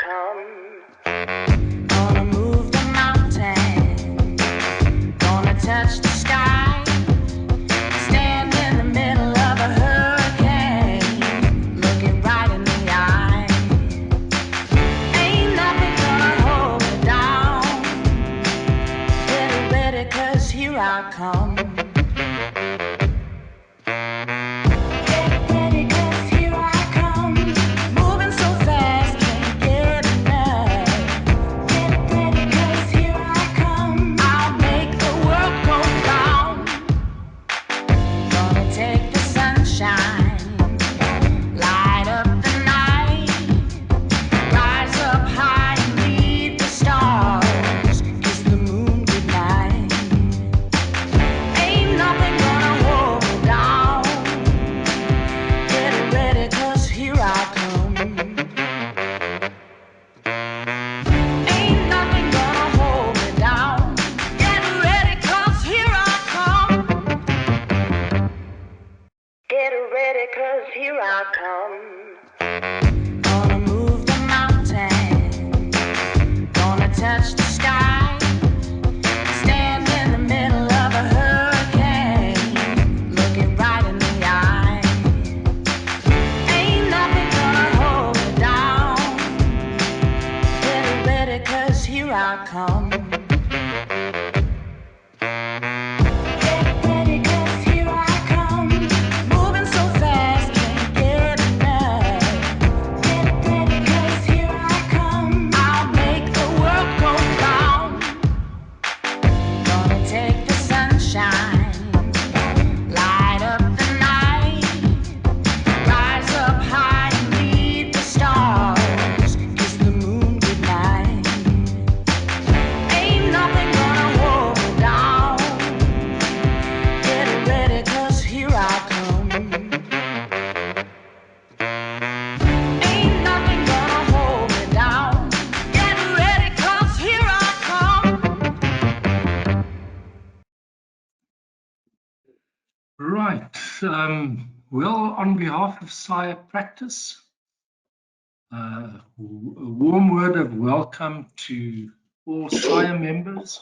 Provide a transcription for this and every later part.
come. Gonna move the mountain, gonna touch the sky, stand in the middle of a hurricane, looking right in the eye. Ain't nothing gonna hold me down. Get ready, 'cause here I come. Get ready, 'cause here I come. Gonna move the mountain, gonna touch the sky, stand in the middle of a hurricane, looking right in the eye. Ain't nothing gonna hold me down. Get ready, 'cause here I come. Right. Well, on behalf of SAIA Practice, a warm word of welcome to all SAIA members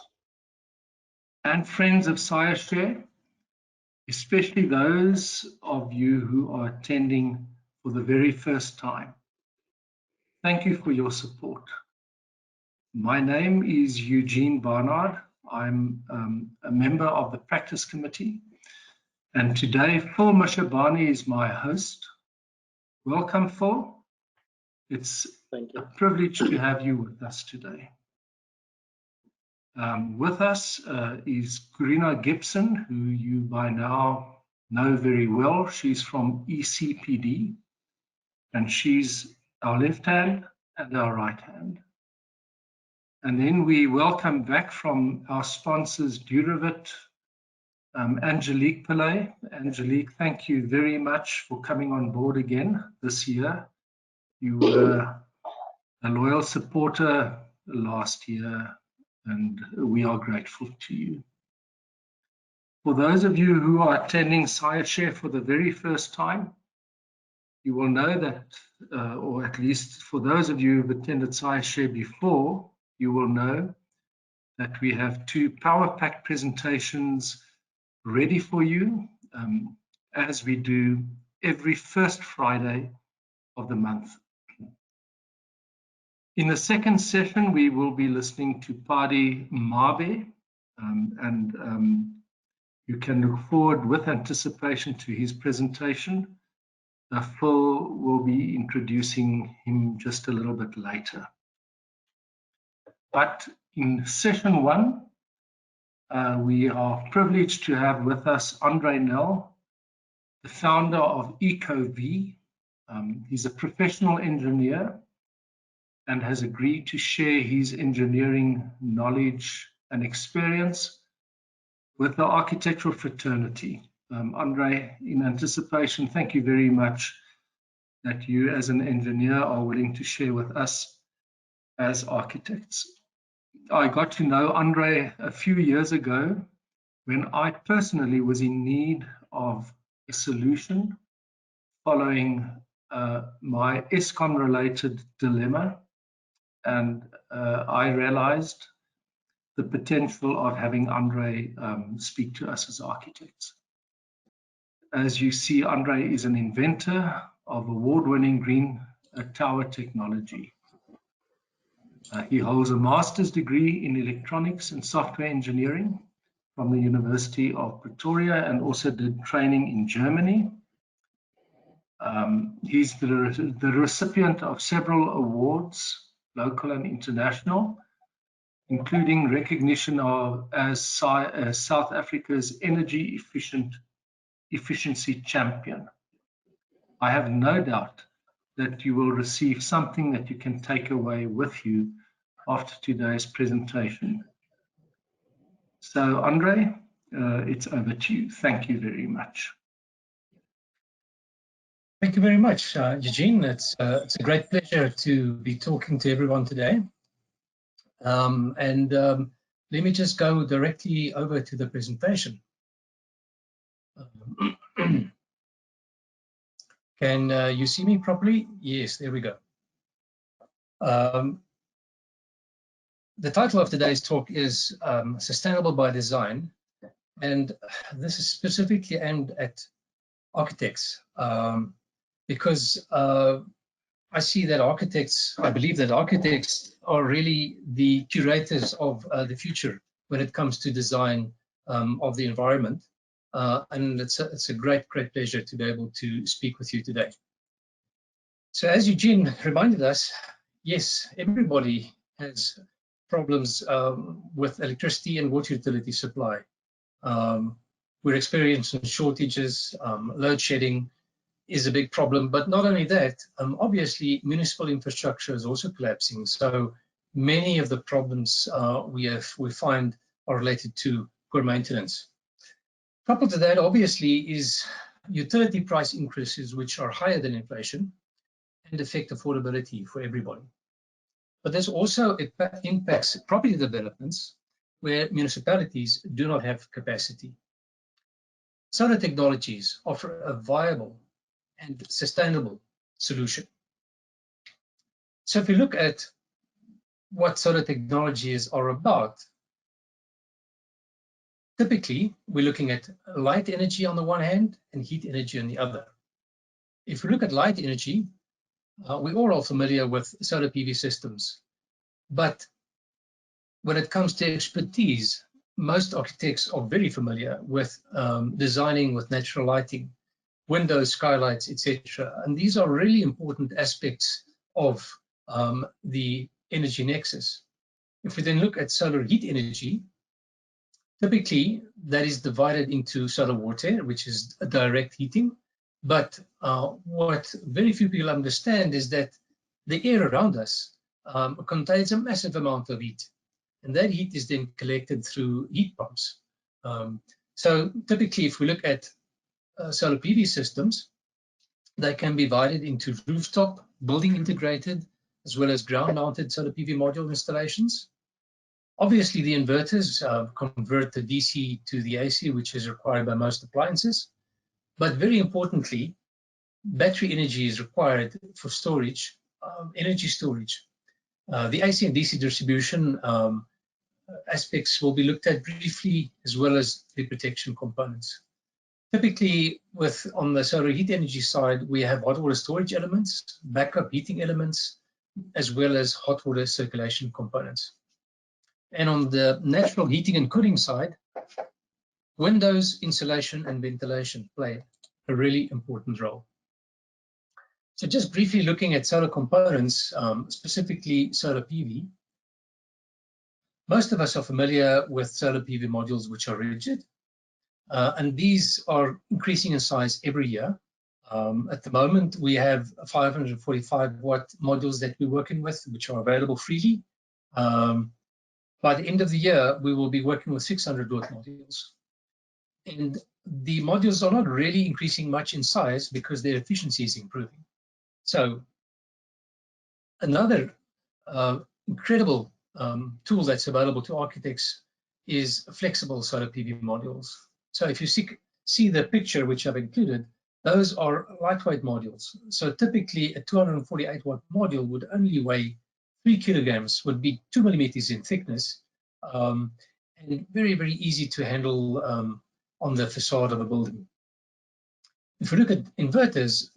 and friends of SAIAshare, especially those of you who are attending for the very first time. Thank you for your support. My name is Eugene Barnard. I'm a member of the Practice Committee. And today, Phil Mashabane is my host. Welcome, Phil. It's a privilege to have you with us today. With us is Corina Gibson, who you by now know very well. She's from ECPD, and she's our left hand and our right hand. And then we welcome back from our sponsors, Duravit, Angelique Pillay. Angelique, thank you very much for coming on board again this year. You were a loyal supporter last year, and we are grateful to you. For those of you who are attending SAIAshare for the very first time, you will know that, or at least for those of you who've attended SAIAshare before, you will know that we have two power-packed presentations ready for you, as we do every first Friday of the month. In the second session, we will be listening to Padi Mabe, and you can look forward with anticipation to his presentation. Phil will be introducing him just a little bit later. But in session one, we are privileged to have with us Andre Nel, the founder of EcoV. He's a professional engineer and has agreed to share his engineering knowledge and experience with the architectural fraternity. Andre, in anticipation, thank you very much that you as an engineer are willing to share with us as architects. I got to know Andre a few years ago when I personally was in need of a solution following my ESCON-related dilemma and I realized the potential of having Andre speak to us as architects. As you see, Andre is an inventor of award-winning green tower technology. He holds a master's degree in electronics and software engineering from the University of Pretoria, and also did training in Germany. He's the recipient of several awards, local and international, including recognition as South Africa's energy efficiency champion. I have no doubt that you will receive something that you can take away with you after today's presentation. So, Andre, it's over to you. Thank you very much. Thank you very much, Eugene. It's a great pleasure to be talking to everyone today. Let me just go directly over to the presentation. Can you see me properly? Yes, there we go. The title of today's talk is Sustainable by Design, and this is specifically aimed at architects, because I see that I believe that architects are really the curators of the future when it comes to design of the environment. And it's a great pleasure to be able to speak with you today. So as Eugene reminded us, yes, everybody has problems with electricity and water utility supply. We're experiencing shortages, load shedding is a big problem, but not only that, obviously municipal infrastructure is also collapsing. So many of the problems we find are related to poor maintenance. Coupled to that, obviously, is utility price increases, which are higher than inflation and affect affordability for everybody. But there's also impacts property developments where municipalities do not have capacity. Solar technologies offer a viable and sustainable solution. So if we look at what solar technologies are about, typically we're looking at light energy on the one hand and heat energy on the other. If we look at light energy, we're all familiar with solar PV systems, but when it comes to expertise, most architects are very familiar with designing with natural lighting, windows, skylights, etc. And these are really important aspects of the energy nexus. If we then look at solar heat energy, typically that is divided into solar water, which is a direct heating. But what very few people understand is that the air around us contains a massive amount of heat, and that heat is then collected through heat pumps. So typically, if we look at solar PV systems, they can be divided into rooftop, building integrated, as well as ground-mounted solar PV module installations. Obviously, the inverters convert the DC to the AC, which is required by most appliances. But very importantly, battery energy is required for storage, energy storage. The AC and DC distribution aspects will be looked at briefly, as well as the protection components. Typically, on the solar heat energy side, we have hot water storage elements, backup heating elements, as well as hot water circulation components. And on the natural heating and cooling side, windows, insulation, and ventilation play a really important role. So just briefly looking at solar components, specifically solar PV, most of us are familiar with solar PV modules which are rigid. And these are increasing in size every year. At the moment, we have 545 watt modules that we're working with, which are available freely. By the end of the year, we will be working with 600 watt modules. And the modules are not really increasing much in size because their efficiency is improving. So another incredible tool that's available to architects is flexible solar PV modules. So if you see the picture which I've included, those are lightweight modules. So typically a 248 watt module would only weigh 3 kilograms would be 2 millimeters in thickness, and very, very easy to handle on the facade of a building. If we look at inverters,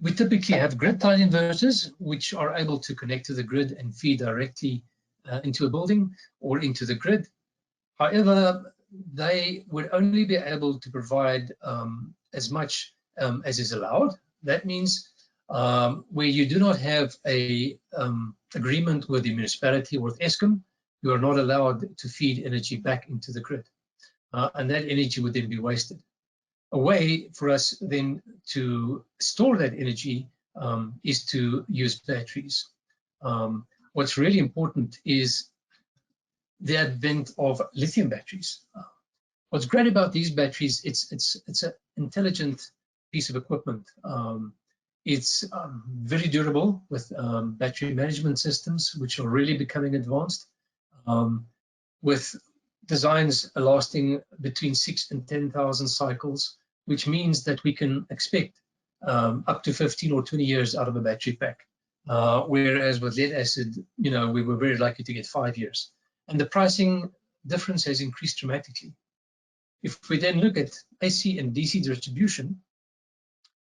we typically have grid-tied inverters, which are able to connect to the grid and feed directly into a building or into the grid. However, they would only be able to provide as much as is allowed. That means where you do not have a agreement with the municipality or with Eskom, you are not allowed to feed energy back into the grid. And that energy would then be wasted. A way for us then to store that energy is to use batteries. What's really important is the advent of lithium batteries. What's great about these batteries, it's an intelligent piece of equipment. It's very durable with battery management systems, which are really becoming advanced, with designs lasting between 6,000 and 10,000 cycles, which means that we can expect up to 15 or 20 years out of a battery pack. Whereas with lead acid, we were very lucky to get 5 years. And the pricing difference has increased dramatically. If we then look at AC and DC distribution,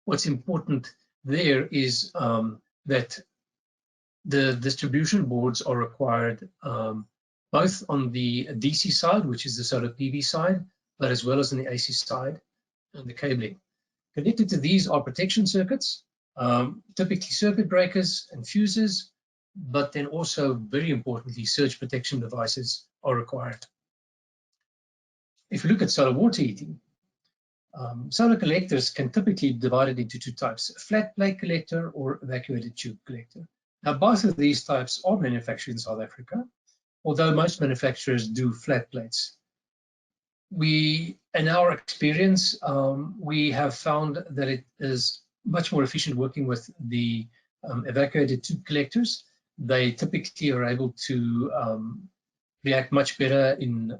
what's important there is that the distribution boards are required both on the DC side, which is the solar PV side, but as well as on the AC side and the cabling. Connected to these are protection circuits, typically circuit breakers and fuses, but then also, very importantly, surge protection devices are required. If you look at solar water heating, solar collectors can typically be divided into 2 types, a flat plate collector or evacuated tube collector. Now, both of these types are manufactured in South Africa, although most manufacturers do flat plates. In our experience, we have found that it is much more efficient working with the evacuated tube collectors. They typically are able to react much better in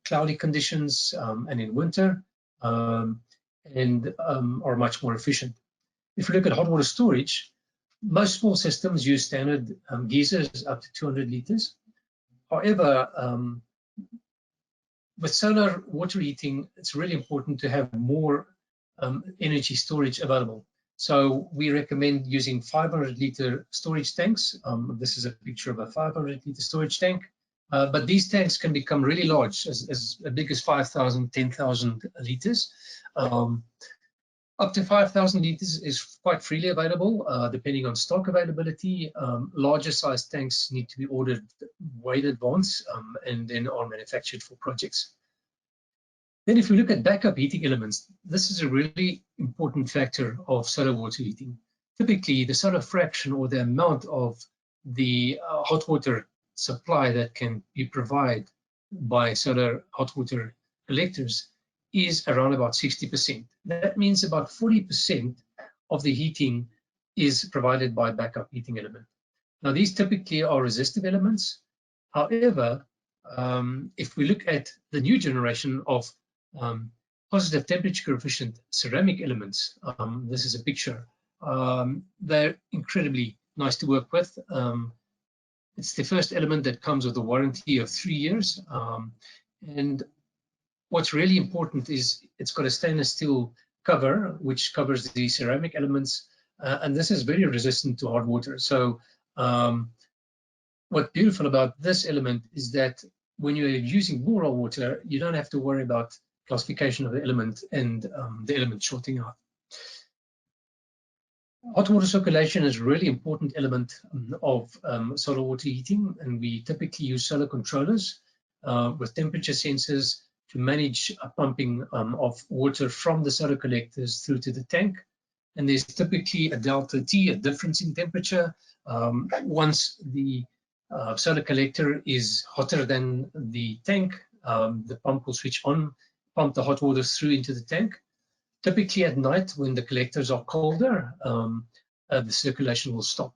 cloudy conditions and in winter, and are much more efficient. If you look at hot water storage, most small systems use standard geysers up to 200 liters. However, with solar water heating, it's really important to have more energy storage available. So we recommend using 500-liter storage tanks. This is a picture of a 500-liter storage tank. But these tanks can become really large, as big as 5,000, 10,000 liters. Up to 5,000 liters is quite freely available, depending on stock availability. Larger size tanks need to be ordered way in advance and then are manufactured for projects. Then if we look at backup heating elements, this is a really important factor of solar water heating. Typically, the solar fraction or the amount of the hot water supply that can be provided by solar hot water collectors is around about 60%. That means about 40% of the heating is provided by backup heating element. Now, these typically are resistive elements. However, if we look at the new generation of positive temperature coefficient ceramic elements, this is a picture, they're incredibly nice to work with. It's the first element that comes with a warranty of 3 years. And what's really important is it's got a stainless steel cover, which covers the ceramic elements. And this is very resistant to hard water. So what's beautiful about this element is that when you're using borehole water, you don't have to worry about classification of the element and the element shorting out. Hot water circulation is a really important element of solar water heating, and we typically use solar controllers with temperature sensors to manage a pumping of water from the solar collectors through to the tank. And there's typically a delta T, a difference in temperature. Once the solar collector is hotter than the tank, the pump will switch on, pump the hot water through into the tank. Typically at night, when the collectors are colder, the circulation will stop.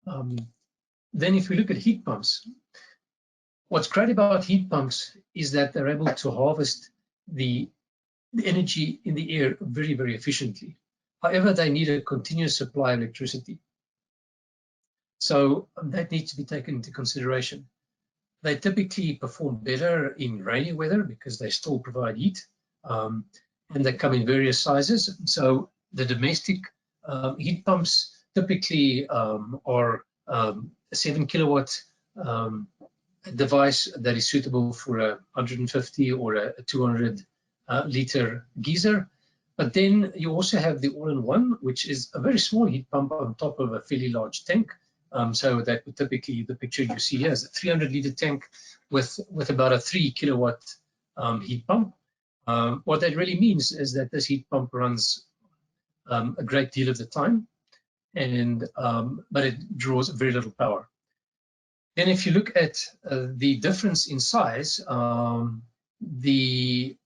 Then if we look at heat pumps, what's great about heat pumps is that they're able to harvest the energy in the air very, very efficiently. However, they need a continuous supply of electricity. So that needs to be taken into consideration. They typically perform better in rainy weather because they still provide heat, and they come in various sizes. So the domestic heat pumps typically are a 7 kilowatt device that is suitable for a 150 or a 200 liter geyser. But then you also have the all-in-one, which is a very small heat pump on top of a fairly large tank. So that would typically, the picture you see here is a 300 liter tank with about a 3 kilowatt heat pump. What that really means is that this heat pump runs a great deal of the time, and but it draws very little power. Then if you look at the difference in size, the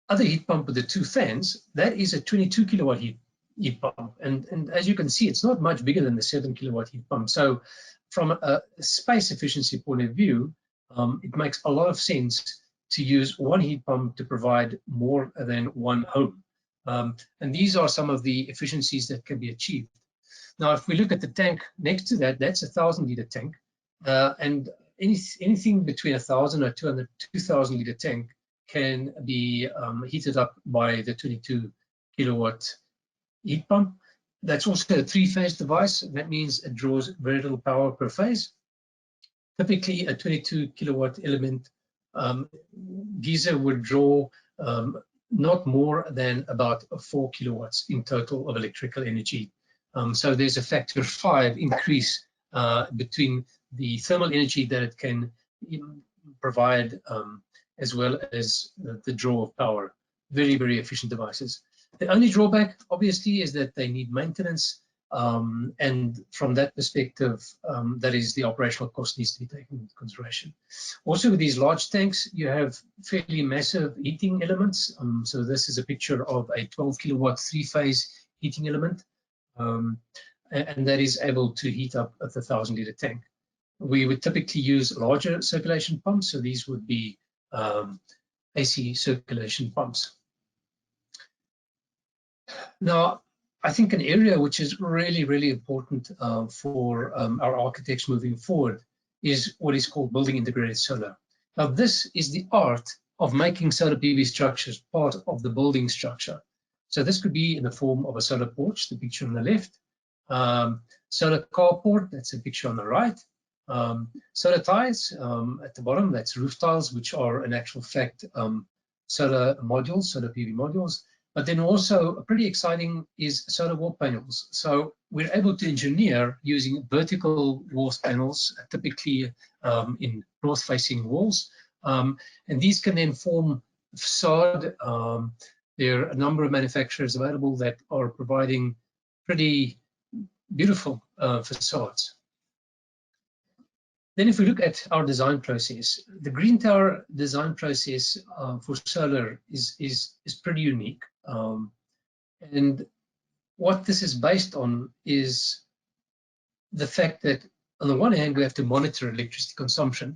other heat pump with the 2 fans, that is a 22 kilowatt heat pump. And as you can see, it's not much bigger than the 7 kilowatt heat pump. So from a space efficiency point of view, it makes a lot of sense to use one heat pump to provide more than one home. And these are some of the efficiencies that can be achieved. Now, if we look at the tank next to that, that's a 1,000 liter tank. And anything between 1,000 or 2,000 liter tank can be heated up by the 22 kilowatt heat pump. That's also a 3-phase device. That means it draws very little power per phase. Typically, a 22 kilowatt element geyser would draw not more than about 4 kilowatts in total of electrical energy. So there's a factor of 5 increase between the thermal energy that it can provide as well as the draw of power. Very, very efficient devices. The only drawback, obviously, is that they need maintenance. And from that perspective, that is the operational cost needs to be taken into consideration. Also, with these large tanks, you have fairly massive heating elements. So this is a picture of a 12 kilowatt 3-phase heating element. And that is able to heat up a 1,000 liter tank. We would typically use larger circulation pumps, so these would be AC circulation pumps. Now, I think an area which is really, really important for our architects moving forward is what is called building integrated solar. Now, this is the art of making solar PV structures part of the building structure. So this could be in the form of a solar porch, the picture on the left, solar carport, that's a picture on the right, solar ties at the bottom, that's roof tiles, which are in actual fact solar modules, solar PV modules. But then also pretty exciting is solar wall panels. So we're able to engineer using vertical wall panels, typically in north-facing walls. And these can then form facade. There are a number of manufacturers available that are providing pretty beautiful facades. Then if we look at our design process, the Green Tower design process for solar is pretty unique. And what this is based on is the fact that on the one hand, we have to monitor electricity consumption.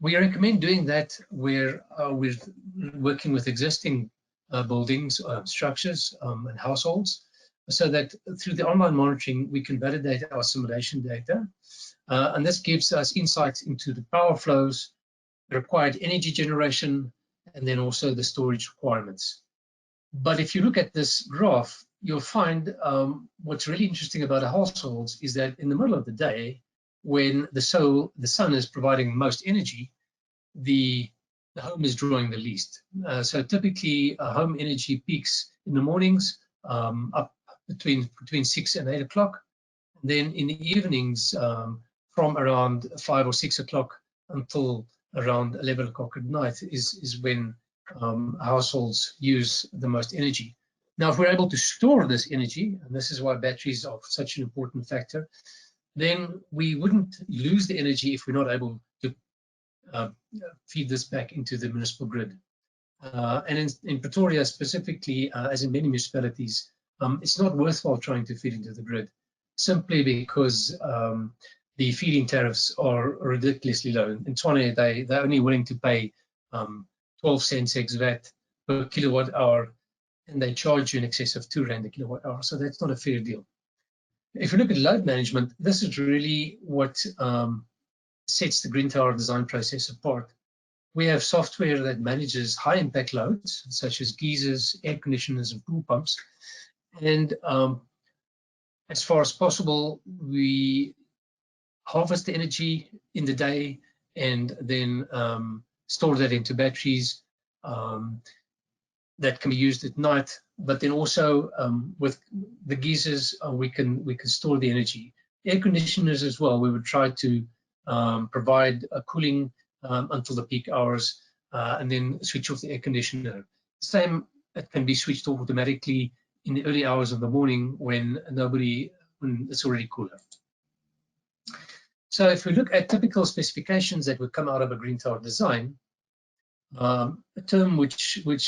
We recommend doing that where we're working with existing buildings, structures, and households, so that through the online monitoring, we can validate our simulation data. And this gives us insights into the power flows, the required energy generation, and then also the storage requirements. But if you look at this graph, you'll find what's really interesting about our households is that in the middle of the day, when the sun is providing most energy, the home is drawing the least. So typically, home energy peaks in the mornings up between 6 and 8 o'clock. Then in the evenings, from around 5 or 6 o'clock until around 11 o'clock at night is when households use the most energy. Now, if we're able to store this energy, and this is why batteries are such an important factor, then we wouldn't lose the energy if we're not able to feed this back into the municipal grid. And in Pretoria specifically, as in many municipalities, it's not worthwhile trying to feed into the grid, simply because the feed-in tariffs are ridiculously low. In Tshwane, they're only willing to pay 12 cents ex VAT per kilowatt hour, and they charge you in excess of 2 Rand a kilowatt hour. So that's not a fair deal. If you look at load management, this is really what sets the green tower design process apart. We have software that manages high impact loads, such as geysers, air conditioners, and pool pumps. And as far as possible, we harvest the energy in the day and then store that into batteries that can be used at night. But then also with the geysers, we can store the energy. Air conditioners as well, we would try to provide a cooling until the peak hours and then switch off the air conditioner. Same, it can be switched off automatically in the early hours of the morning when it's already cooler. So if we look at typical specifications that would come out of a green tower design, a term which will,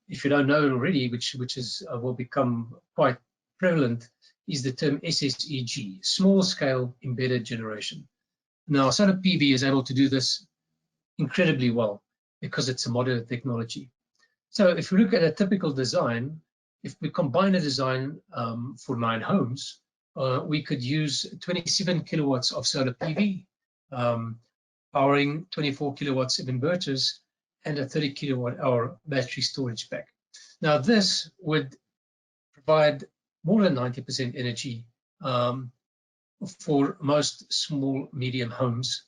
if you don't know it already, which will become quite prevalent, is the term SSEG, small scale embedded generation. Now, solar PV is able to do this incredibly well because it's a modern technology. So if we look at a typical design, if we combine a design for 9 homes, we could use 27 kilowatts of solar PV, powering 24 kilowatts of inverters and a 30 kilowatt hour battery storage pack. Now this would provide more than 90% energy for most small, medium homes,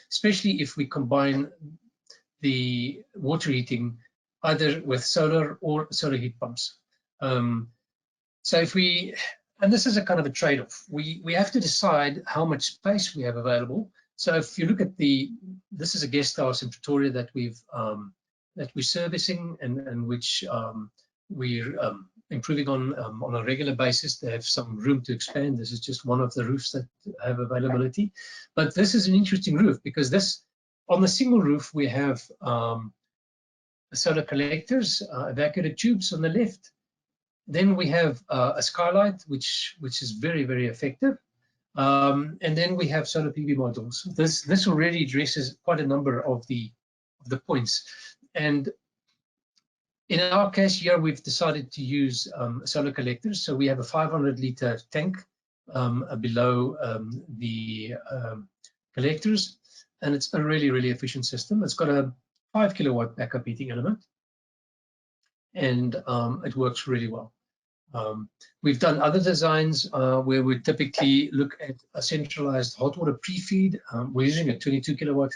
especially if we combine the water heating either with solar or solar heat pumps. So if we, and this is a kind of a trade-off, we have to decide how much space we have available. So if you look at this is a guest house in Pretoria that we're servicing and which we're improving on a regular basis. They have some room to expand. This is just one of the roofs that have availability. But this is an interesting roof because on the single roof we have solar collectors, evacuated tubes on the left. Then we have a skylight, which is very, very effective. And then we have solar PV modules. This already addresses quite a number of the points. And in our case here, we've decided to use solar collectors. So we have a 500-liter tank below the collectors, and it's a really, really efficient system. It's got a 5 kilowatt backup heating element, and it works really well. We've done other designs where we typically look at a centralized hot water pre-feed. We're using a 22 kilowatt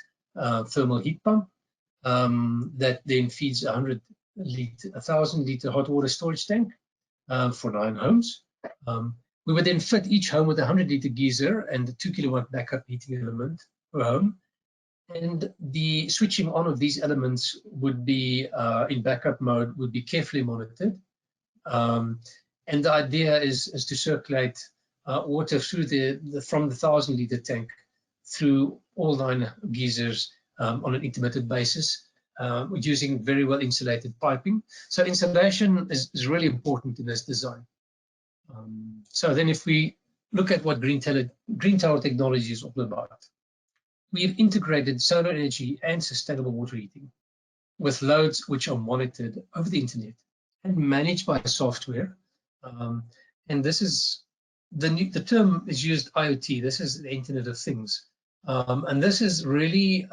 thermal heat pump that then feeds 1,000 liter hot water storage tank for 9 homes. We would then fit each home with a 100-liter geyser and a 2 kilowatt backup heating element per home. And the switching on of these elements would be in backup mode, would be carefully monitored. And the idea is to circulate water through from the 1,000-liter tank through all 9 geysers on an intermittent basis, using very well insulated piping. So insulation is really important in this design. So then if we look at what green tower technology is all about, we've integrated solar energy and sustainable water heating with loads which are monitored over the internet and managed by software. And this is the term is used IoT. This is the Internet of Things, and this is really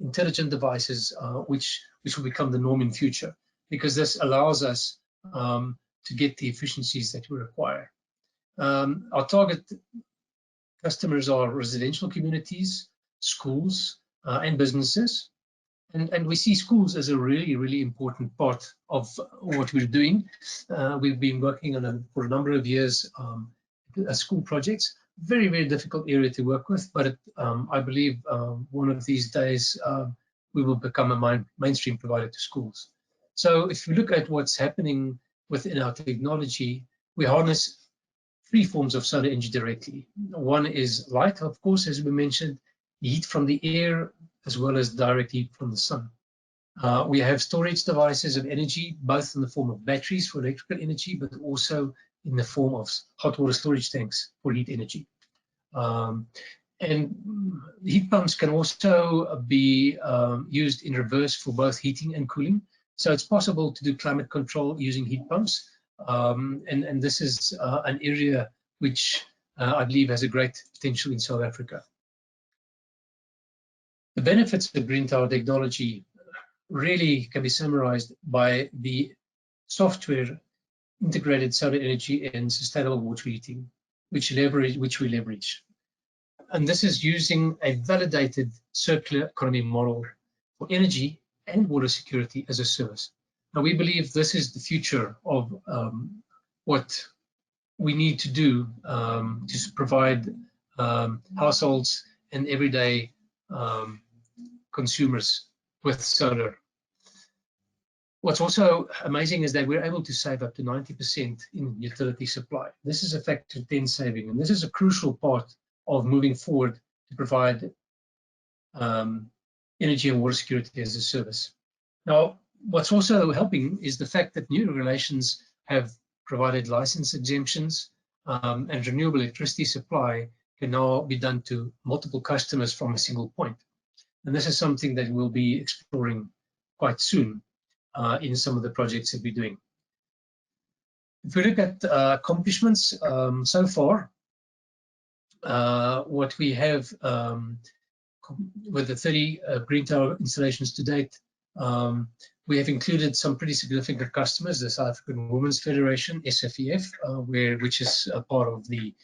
intelligent devices which will become the norm in future, because this allows us to get the efficiencies that we require. Our target customers are residential communities, schools, and businesses. And we see schools as a really, really important part of what we're doing. We've been working on for a number of years school projects. Very, very difficult area to work with, but I believe one of these days we will become a mainstream provider to schools. So if you look at what's happening within our technology, we harness 3 forms of solar energy directly. One is light, of course, as we mentioned, heat from the air, as well as direct heat from the sun. We have storage devices of energy, both in the form of batteries for electrical energy, but also in the form of hot water storage tanks for heat energy. And heat pumps can also be used in reverse for both heating and cooling. So it's possible to do climate control using heat pumps. And this is an area which I believe has a great potential in South Africa. The benefits of green tower technology really can be summarized by the software integrated solar energy and sustainable water heating, which we leverage. And this is using a validated circular economy model for energy and water security as a service. Now, we believe this is the future of what we need to do to provide households and everyday consumers with solar. What's also amazing is that we're able to save up to 90% in utility supply. This is a factor 10 saving, and this is a crucial part of moving forward to provide energy and water security as a service. Now, what's also helping is the fact that new regulations have provided license exemptions, and renewable electricity supply can now be done to multiple customers from a single point. And this is something that we'll be exploring quite soon in some of the projects that we're doing. If we look at accomplishments so far, what we have with the 30 green tower installations to date, we have included some pretty significant customers, the South African Women's Federation, SAIAshare, which is a part of the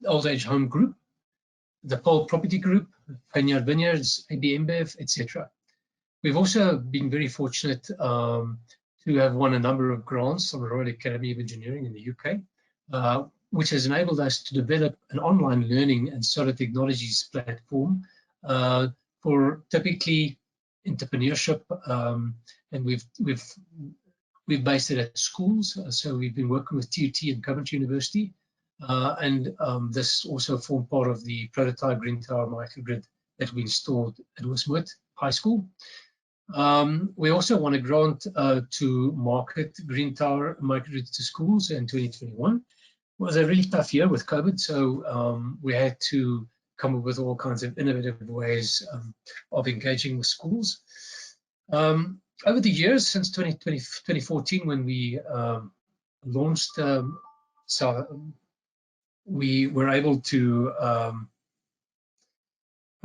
Old Age Home Group, the Pole Property Group, Vineyard Vineyards, AB InBev, etc. We've also been very fortunate to have won a number of grants from the Royal Academy of Engineering in the UK, which has enabled us to develop an online learning and solar technologies platform for typically entrepreneurship, and we've based it at schools. So we've been working with TUT and Coventry University, and this also formed part of the prototype green tower microgrid that we installed at Wismut High School. We also won a grant to market green tower microgrid to schools in 2021. It was a really tough year with COVID, so we had to come up with all kinds of innovative ways of engaging with schools. Over the years, since 2014, when we launched, we were able to,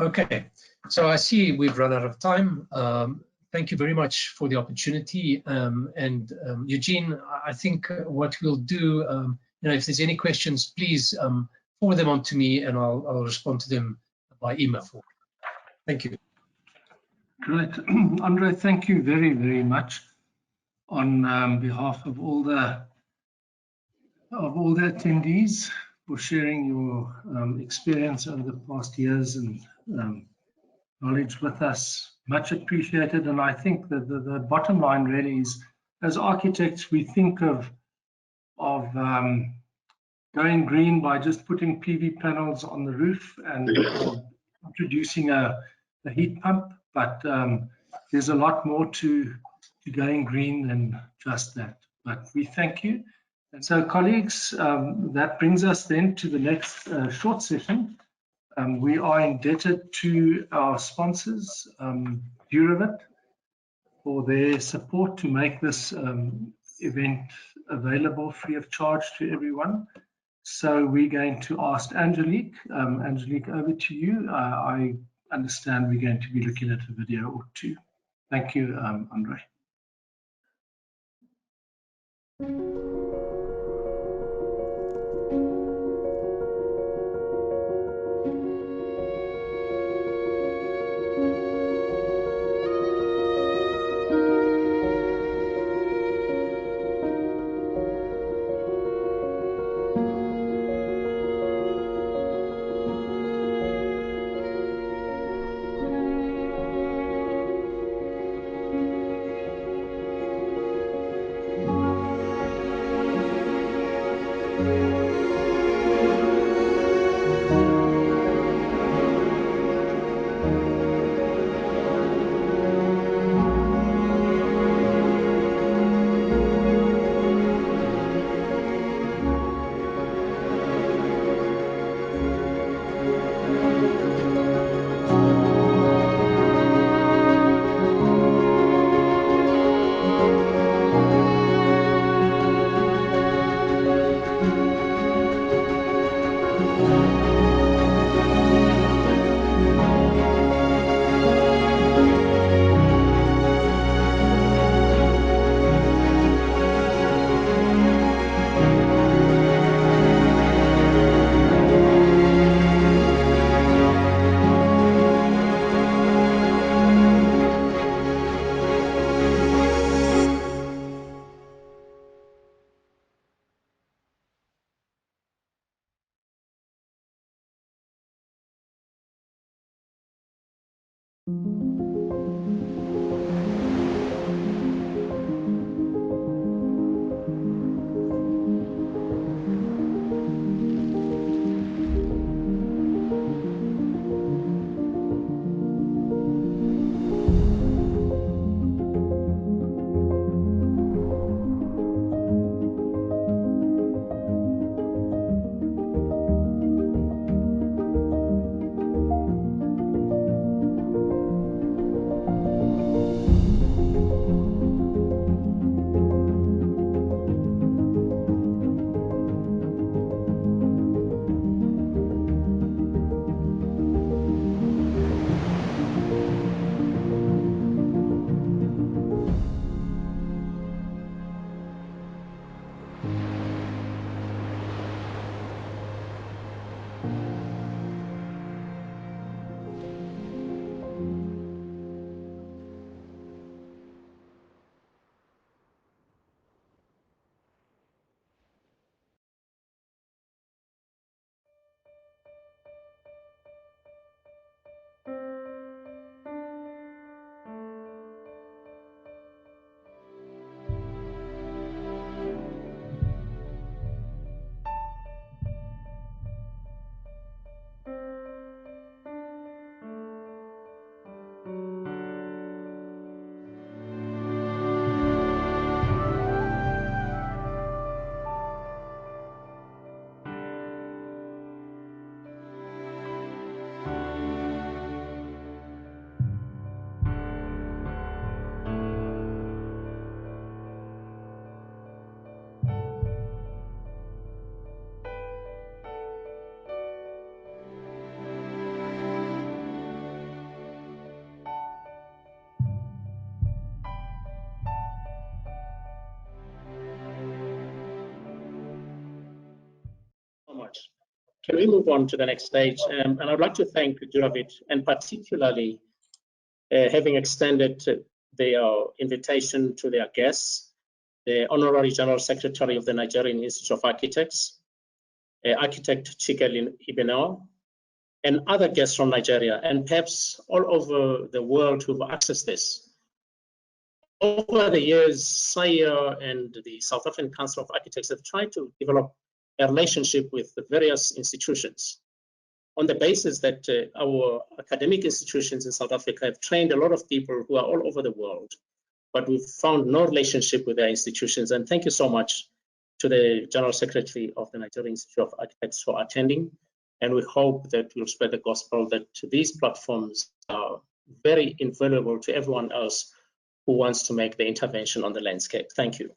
okay, so I see we've run out of time. Thank you very much for the opportunity. And Eugene, I think what we'll do, if there's any questions, please forward them on to me and I'll respond to them by email. Thank you. Great. Andre, thank you very, very much on behalf of all the attendees for sharing your experience over the past years and knowledge with us. Much appreciated. And I think that the bottom line really is, as architects, we think of going green by just putting PV panels on the roof and introducing a heat pump, but there's a lot more to going green than just that. But we thank you. And so, colleagues, that brings us then to the next short session. We are indebted to our sponsors, Duravit, for their support to make this event available free of charge to everyone. So we're going to ask Angelique. Angelique, over to you. I understand we're going to be looking at a video or two. Thank you, Andre. Much. Can we move on to the next stage? And I'd like to thank Juravid, and particularly having extended their invitation to their guests, the Honorary General Secretary of the Nigerian Institute of Architects, Architect Chike Ibenao, and other guests from Nigeria, and perhaps all over the world who've accessed this. Over the years, SAIA and the South African Council of Architects have tried to develop a relationship with the various institutions on the basis that our academic institutions in South Africa have trained a lot of people who are all over the world, but we've found no relationship with their institutions. And thank you so much to the General Secretary of the Nigerian Institute of Architects for attending. And we hope that we'll spread the gospel that these platforms are very invaluable to everyone else who wants to make the intervention on the landscape. Thank you.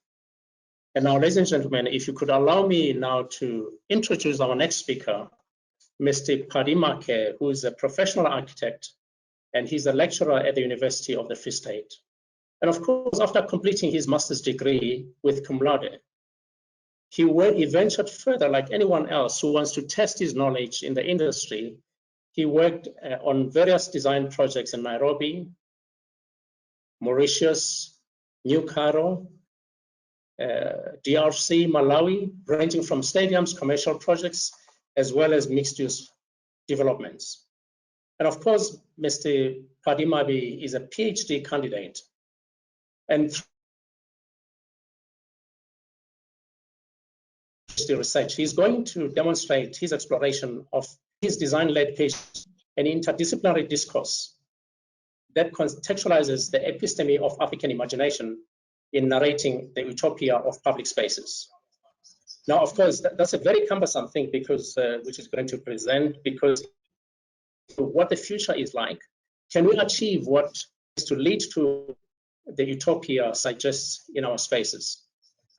And now, ladies and gentlemen, if you could allow me now to introduce our next speaker, Mr. Padimake, who is a professional architect, and he's a lecturer at the University of the Free State. And of course, after completing his master's degree with cum laude, he ventured further like anyone else who wants to test his knowledge in the industry. He worked on various design projects in Nairobi, Mauritius, New Cairo, DRC, Malawi, ranging from stadiums, commercial projects, as well as mixed-use developments. And of course, Mr. Padimabe is a PhD candidate. And through research, he's going to demonstrate his exploration of his design-led patience and interdisciplinary discourse that contextualizes the episteme of African imagination in narrating the utopia of public spaces. Now, of course, that's a very cumbersome thing because which is going to present, because what the future is like, can we achieve what is to lead to the utopia suggests in our spaces?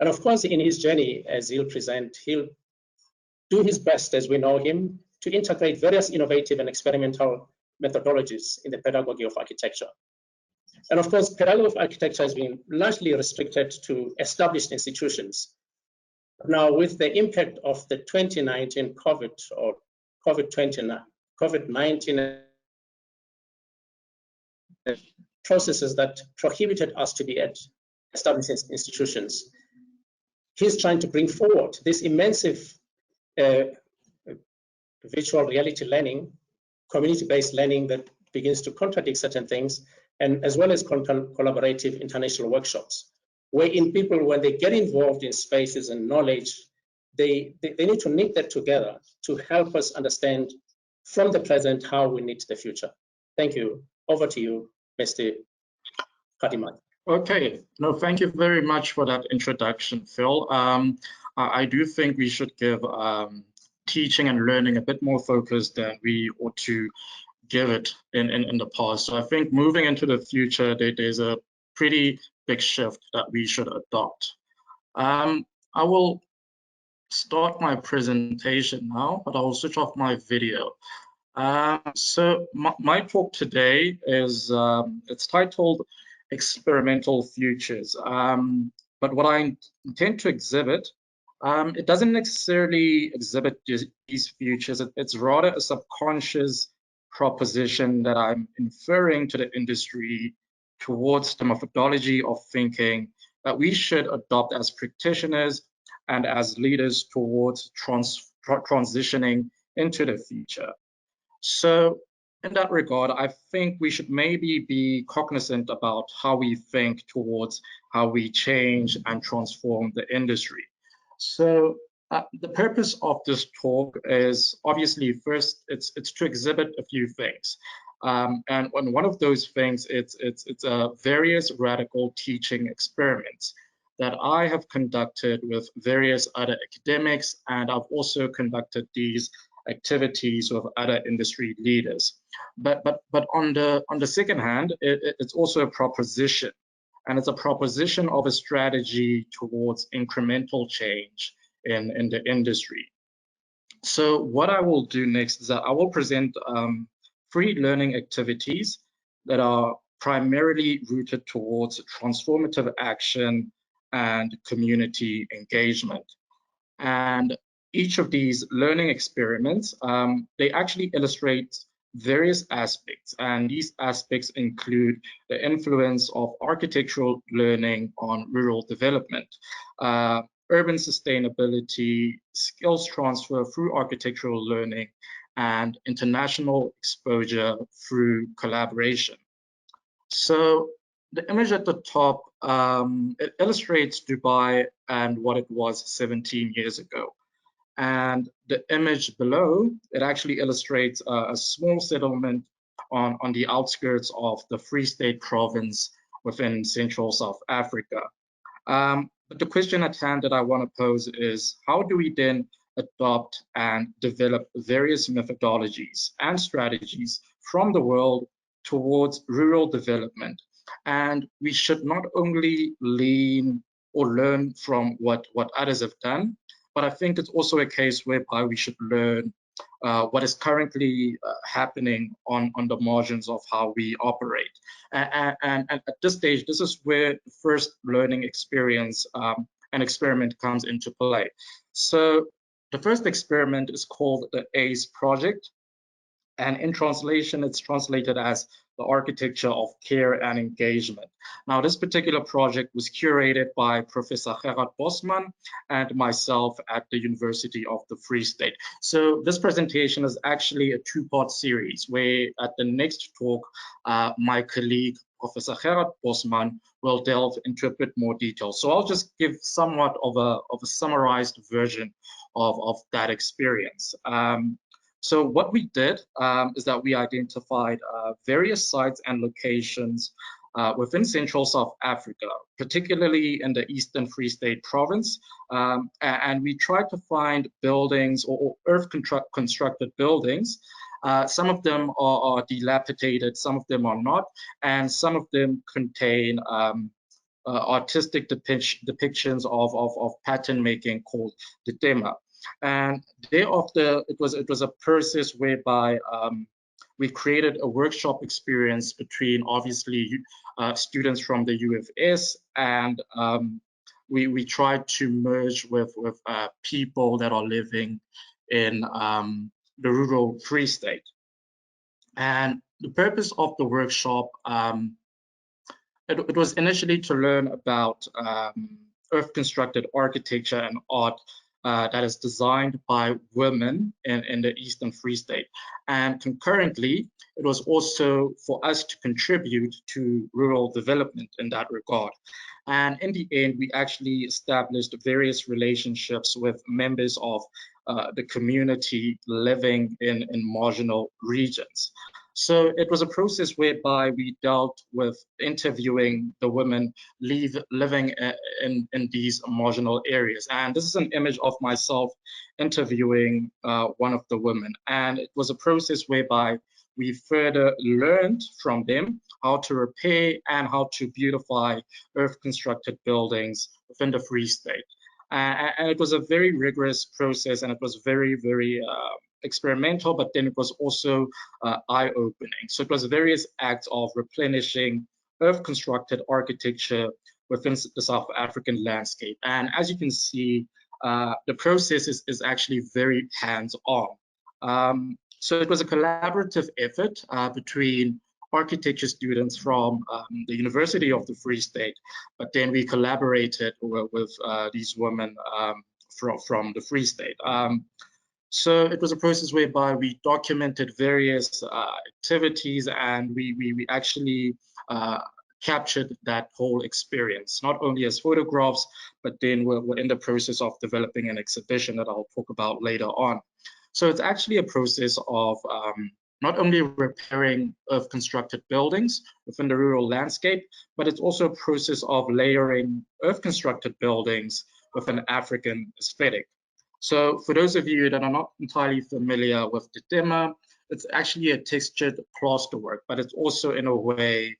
And of course, in his journey, as he'll present, he'll do his best, as we know him, to integrate various innovative and experimental methodologies in the pedagogy of architecture. And of course, pedagogy of architecture has been largely restricted to established institutions. Now, with the impact of the 2019 COVID-19 processes that prohibited us to be at established institutions, he's trying to bring forward this immense virtual reality learning, community-based learning that begins to contradict certain things, and as well as collaborative international workshops, wherein people, when they get involved in spaces and knowledge, they need to knit that together to help us understand from the present how we need the future. Thank you. Over to you, Mr. Kadimat. Okay, no, thank you very much for that introduction, Phil. I do think we should give teaching and learning a bit more focus than we ought to give it in the past. So I think moving into the future, there's a pretty big shift that we should adopt. I will start my presentation now, but I will switch off my video. So my talk today is, it's titled Experimental Futures. But what I intend to exhibit, it doesn't necessarily exhibit these futures. It's rather a subconscious proposition that I'm inferring to the industry towards the methodology of thinking that we should adopt as practitioners and as leaders towards transitioning into the future. So in that regard, I think we should maybe be cognizant about how we think towards how we change and transform the industry. So the purpose of this talk is obviously first, it's to exhibit a few things. And one of those things, it's various radical teaching experiments that I have conducted with various other academics, and I've also conducted these activities with other industry leaders. But on the second hand, it's also a proposition, and it's a proposition of a strategy towards incremental change in the industry. So what I will do next is that I will present 3 learning activities that are primarily rooted towards transformative action and community engagement. And each of these learning experiments, they actually illustrate various aspects, and these aspects include the influence of architectural learning on rural development, urban sustainability, skills transfer through architectural learning, and international exposure through collaboration. So the image at the top, it illustrates Dubai and what it was 17 years ago. And the image below, it actually illustrates a small settlement on the outskirts of the Free State province within Central South Africa. But the question at hand that I want to pose is, how do we then adopt and develop various methodologies and strategies from the world towards rural development? And we should not only lean or learn from what others have done, but I think it's also a case whereby we should learn what is currently happening on the margins of how we operate. And at this stage, this is where the first learning experience and experiment comes into play. So the first experiment is called the ACE project. And in translation, it's translated as the architecture of care and engagement. Now, this particular project was curated by Professor Gerard Bosman and myself at the University of the Free State. So this presentation is actually a 2-part series where at the next talk, my colleague, Professor Gerard Bosman, will delve into a bit more detail. So I'll just give somewhat of a summarized version of that experience. So what we did is that we identified various sites and locations within Central South Africa, particularly in the Eastern Free State province, and we tried to find buildings or earth-constructed buildings. Some of them are dilapidated, some of them are not, and some of them contain artistic depictions of pattern making called the tema. And thereafter, it was a process whereby we created a workshop experience between obviously students from the UFS, and we tried to merge with people that are living in the rural Free State. And the purpose of the workshop, it was initially to learn about earth-constructed architecture and art that is designed by women in the Eastern Free State. And concurrently, it was also for us to contribute to rural development in that regard. And in the end, we actually established various relationships with members of the community living in marginal regions. So it was a process whereby we dealt with interviewing the women living in these marginal areas. And this is an image of myself interviewing one of the women. And it was a process whereby we further learned from them how to repair and how to beautify earth-constructed buildings within the Free State. And it was a very rigorous process, and it was very, very experimental, but then it was also eye-opening. So it was various acts of replenishing earth-constructed architecture within the South African landscape. And as you can see, the process is actually very hands-on. So it was a collaborative effort between architecture students from the University of the Free State, but then we collaborated with these women from the Free State. So it was a process whereby we documented various activities, and we actually captured that whole experience, not only as photographs, but then we're in the process of developing an exhibition that I'll talk about later on. So it's actually a process of not only repairing earth-constructed buildings within the rural landscape, but it's also a process of layering earth-constructed buildings with an African aesthetic. So for those of you that are not entirely familiar with the demo, it's actually a textured plasterwork, but it's also in a way,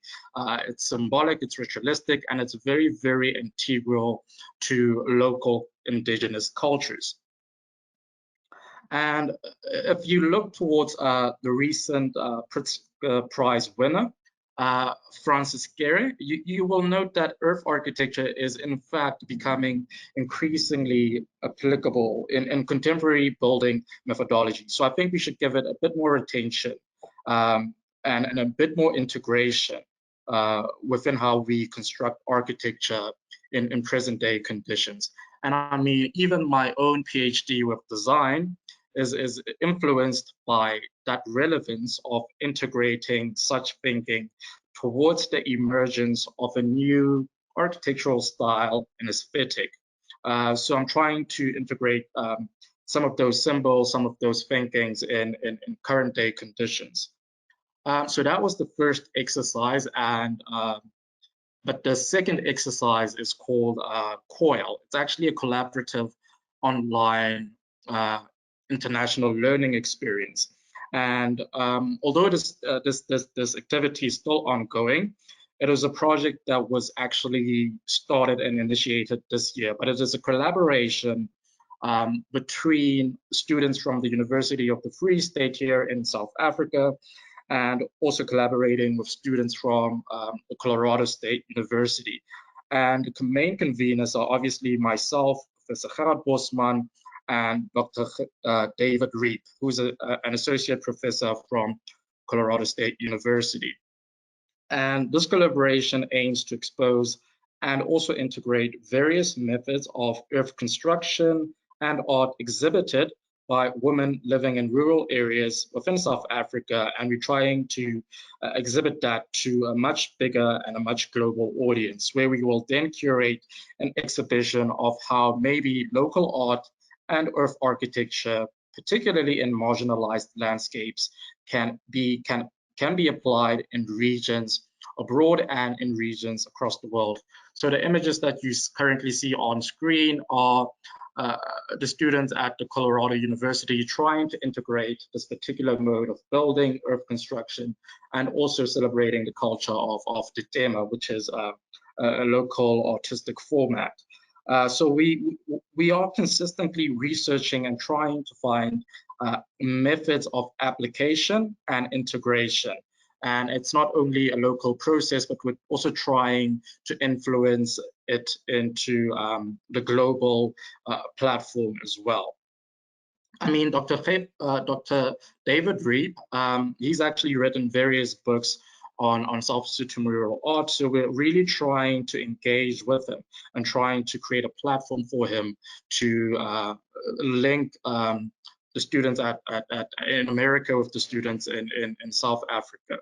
it's symbolic, it's ritualistic, and it's very, very integral to local indigenous cultures. And if you look towards the recent Prize winner, Francis Gehry, you will note that earth architecture is in fact becoming increasingly applicable in contemporary building methodology. So I think we should give it a bit more attention and a bit more integration within how we construct architecture in present day conditions. And I mean, even my own PhD with design is influenced by that relevance of integrating such thinking towards the emergence of a new architectural style and aesthetic. So I'm trying to integrate some of those symbols, some of those thinkings in current day conditions. So that was the first exercise, and but the second exercise is called COIL. It's actually a collaborative online international learning experience. And although this activity is still ongoing, it is a project that was actually started and initiated this year, but it is a collaboration between students from the University of the Free State here in South Africa, and also collaborating with students from the Colorado State University. And the main conveners are obviously myself, Professor Gerard Bosman, and Dr. David Reep, who's an associate professor from Colorado State University. And this collaboration aims to expose and also integrate various methods of earth construction and art exhibited by women living in rural areas within South Africa, and we're trying to exhibit that to a much bigger and a much global audience, where we will then curate an exhibition of how maybe local art and earth architecture, particularly in marginalized landscapes, can be applied in regions abroad and in regions across the world. So the images that you currently see on screen are the students at the Colorado University trying to integrate this particular mode of building, earth construction, and also celebrating the culture of the demo, which is a local artistic format. So we are consistently researching and trying to find methods of application and integration. And it's not only a local process, but we're also trying to influence it into the global platform as well. I mean, Dr. David Reep, he's actually written various books on substitute mural art. So we're really trying to engage with him and trying to create a platform for him to link the students in America with the students in South Africa.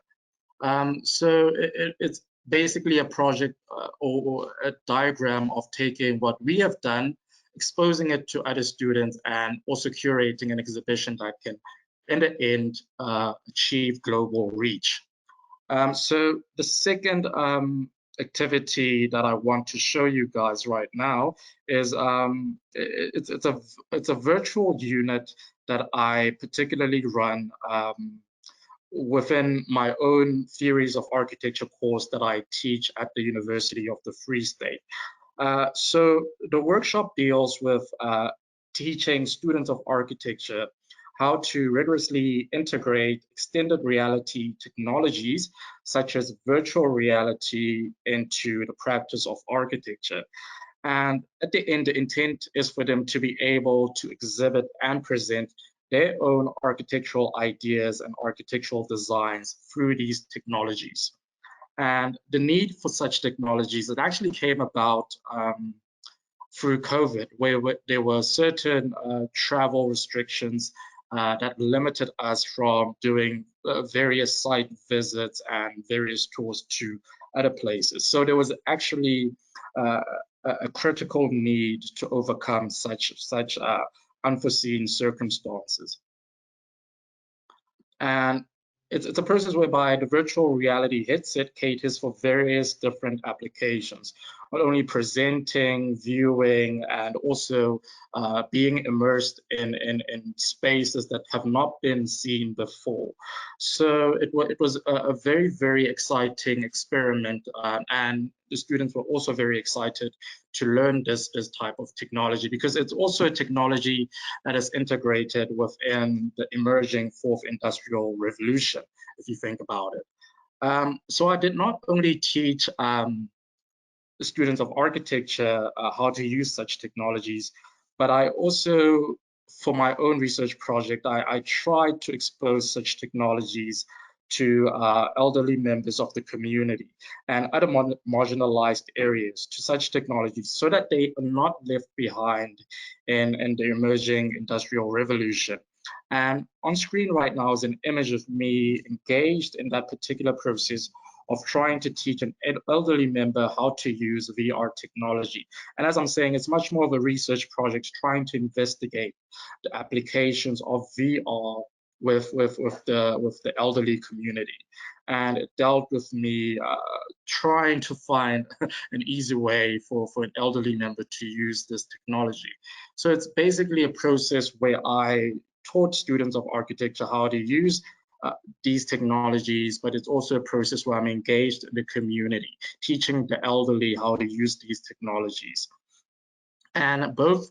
So it's basically a project or a diagram of taking what we have done, exposing it to other students, and also curating an exhibition that can, in the end, achieve global reach. So the second activity that I want to show you guys right now is it's a virtual unit that I particularly run within my own theories of architecture course that I teach at the University of the Free State. So the workshop deals with teaching students of architecture how to rigorously integrate extended reality technologies such as virtual reality into the practice of architecture. And at the end, the intent is for them to be able to exhibit and present their own architectural ideas and architectural designs through these technologies. And the need for such technologies, it actually came about through COVID, where there were certain travel restrictions that limited us from doing various site visits and various tours to other places. So there was actually a critical need to overcome such unforeseen circumstances. And it's a process whereby the virtual reality headset caters for various different applications, not only presenting, viewing, and also being immersed in spaces that have not been seen before. So it was a very, very exciting experiment, and the students were also very excited to learn this type of technology, because it's also a technology that is integrated within the emerging fourth industrial revolution, if you think about it. So I did not only teach the students of architecture how to use such technologies, but I also, for my own research project, I tried to expose such technologies to elderly members of the community and other marginalized areas to such technologies, so that they are not left behind in the emerging industrial revolution. And on screen right now is an image of me engaged in that particular process of trying to teach an elderly member how to use VR technology. And as I'm saying, it's much more of a research project trying to investigate the applications of VR with the elderly community. And it dealt with me trying to find an easy way for an elderly member to use this technology. So it's basically a process where I taught students of architecture how to use these technologies, but it's also a process where I'm engaged in the community, teaching the elderly how to use these technologies. And both